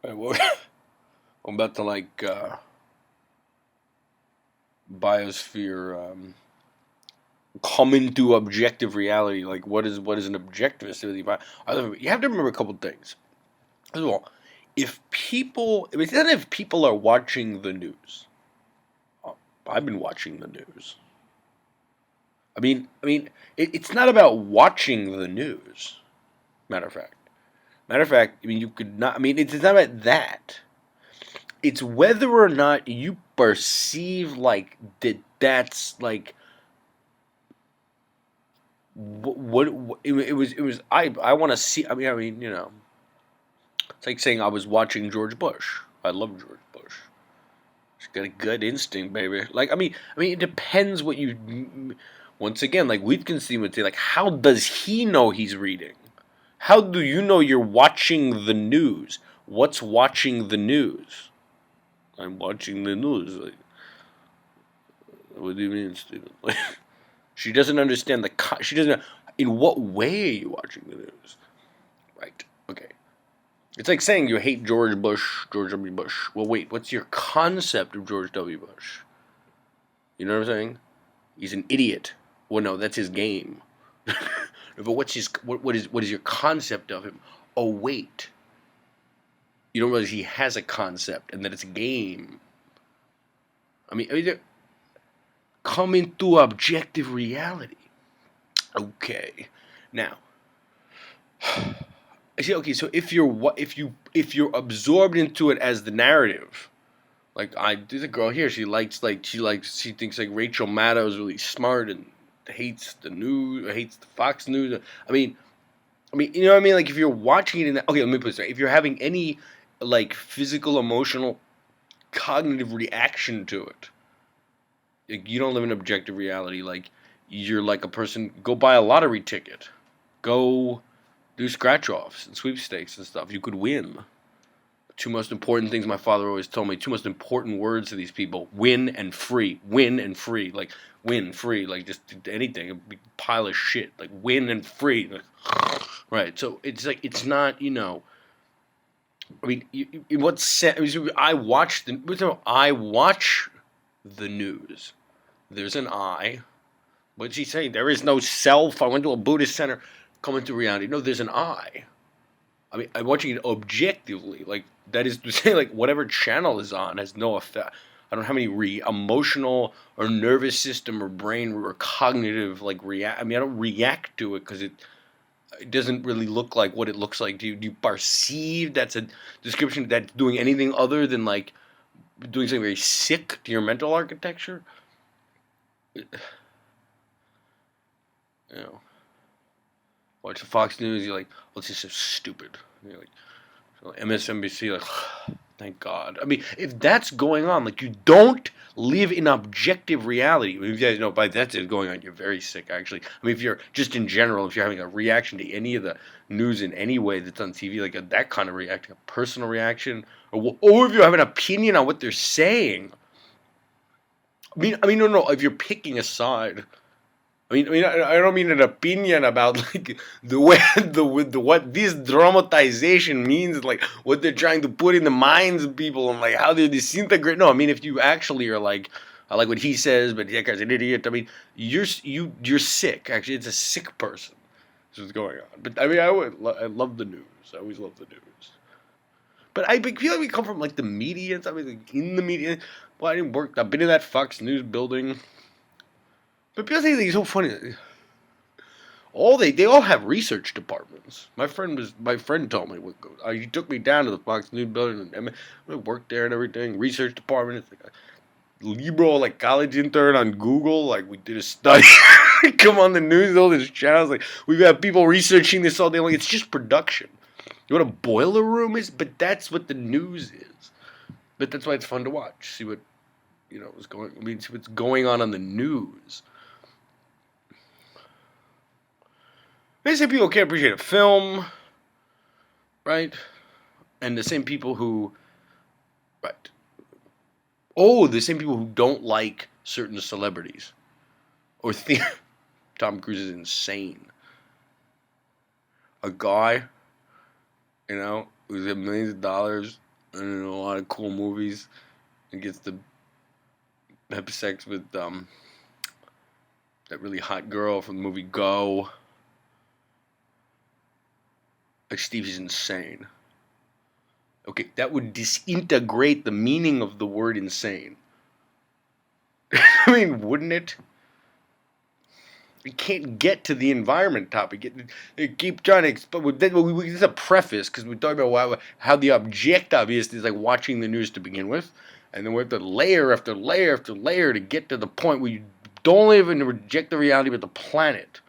Well, I'm about to biosphere come into objective reality. Like, what is an objectivist? You have to remember a couple things. First of all, it's not if people are watching the news. Uh, I've been watching the news. It's not about watching the news. Matter of fact, I mean, you could not. I mean, it's not about that. It's whether or not you perceive like that. That's like what it was. I want to see. It's like saying I was watching George Bush. I love George Bush. He's got a good instinct, baby. It depends what you. Once again, like Wittgenstein would say, like, how does he know he's reading? How do you know you're watching the news? What's watching the news? I'm watching the news. Like, what do you mean, Stephen? Like, she doesn't understand she doesn't. In what way are you watching the news? Right. Okay. It's like saying you hate George W. Bush. Well, wait. What's your concept of George W. Bush? You know what I'm saying? He's an idiot. Well, no, that's his game. But what is your concept of him? Oh, wait. You don't realize he has a concept and that it's a game. Come into objective reality. Okay. Now, I see. Okay, so if you're absorbed into it as the narrative, there's a girl here. She thinks like Rachel Maddow is really smart and hates the news, hates the Fox News. You know what I mean? Like if you're watching it okay, let me put it this way: if you're having any like physical, emotional, cognitive reaction to it, like, you don't live in objective reality. Like you're like a person. Go buy a lottery ticket. Go do scratch offs and sweepstakes and stuff. You could win. Two most important things my father always told me. Two most important words to these people: win and free. Win and free. Like win, free. Like just anything. A big pile of shit. Like win and free. Like, right. So it's like it's not. In what sense? I watch the news. There's an I. What did she say? There is no self. I went to a Buddhist center. Come into reality. No, there's an I. I'm watching it objectively. Like that is to say, like whatever channel is on has no effect. I don't have any emotional or nervous system or brain or cognitive like react. I don't react to it because it doesn't really look like what it looks like. Do you perceive that's a description that's doing anything other than like doing something very sick to your mental architecture? You know, watch the Fox News. You're like, oh, this is so stupid. You're like, MSNBC, like, thank God. If that's going on, like, you don't live in objective reality. If you guys know, by that's it going on, you're very sick, actually. If you're just in general, if you're having a reaction to any of the news in any way that's on TV, like that kind of reaction, a personal reaction, or if you have an opinion on what they're saying. No. If you're picking a side, I don't mean an opinion about like the way the what this dramatization means, like what they're trying to put in the minds of people and like how they disintegrate. No, if you actually are like, I like what he says, but that guy's an idiot. You're sick. Actually, it's a sick person. This is going on. But I love the news. I always love the news. But I feel like we come from like the media and stuff. Like in the media. Well, I didn't work. I've been in that Fox News building. But people think it's so funny. They all have research departments. My friend told me he took me down to the Fox News building and I worked there and everything. Research department. It's like a liberal like college intern on Google. Like we did a study. Come on the news, all these channels. Like we've got people researching this all day long. It's just production. You know what a boiler room is? But that's what the news is. But that's why it's fun to watch. See what what's going. See what's going on the news. They say people can't appreciate a film, right? And the same people who, right? Oh, the same people who don't like certain celebrities or think Tom Cruise is insane. A guy, who's got millions of dollars and a lot of cool movies, and gets to have sex with that really hot girl from the movie Go. Like Stevie's insane. Okay, that would disintegrate the meaning of the word insane. I mean, wouldn't it? We can't get to the environment topic. They keep trying to explain. This is a preface because we're talking about how the objectivist is like watching the news to begin with, and then we have to layer after layer after layer to get to the point where you don't live in the objective reality but the planet.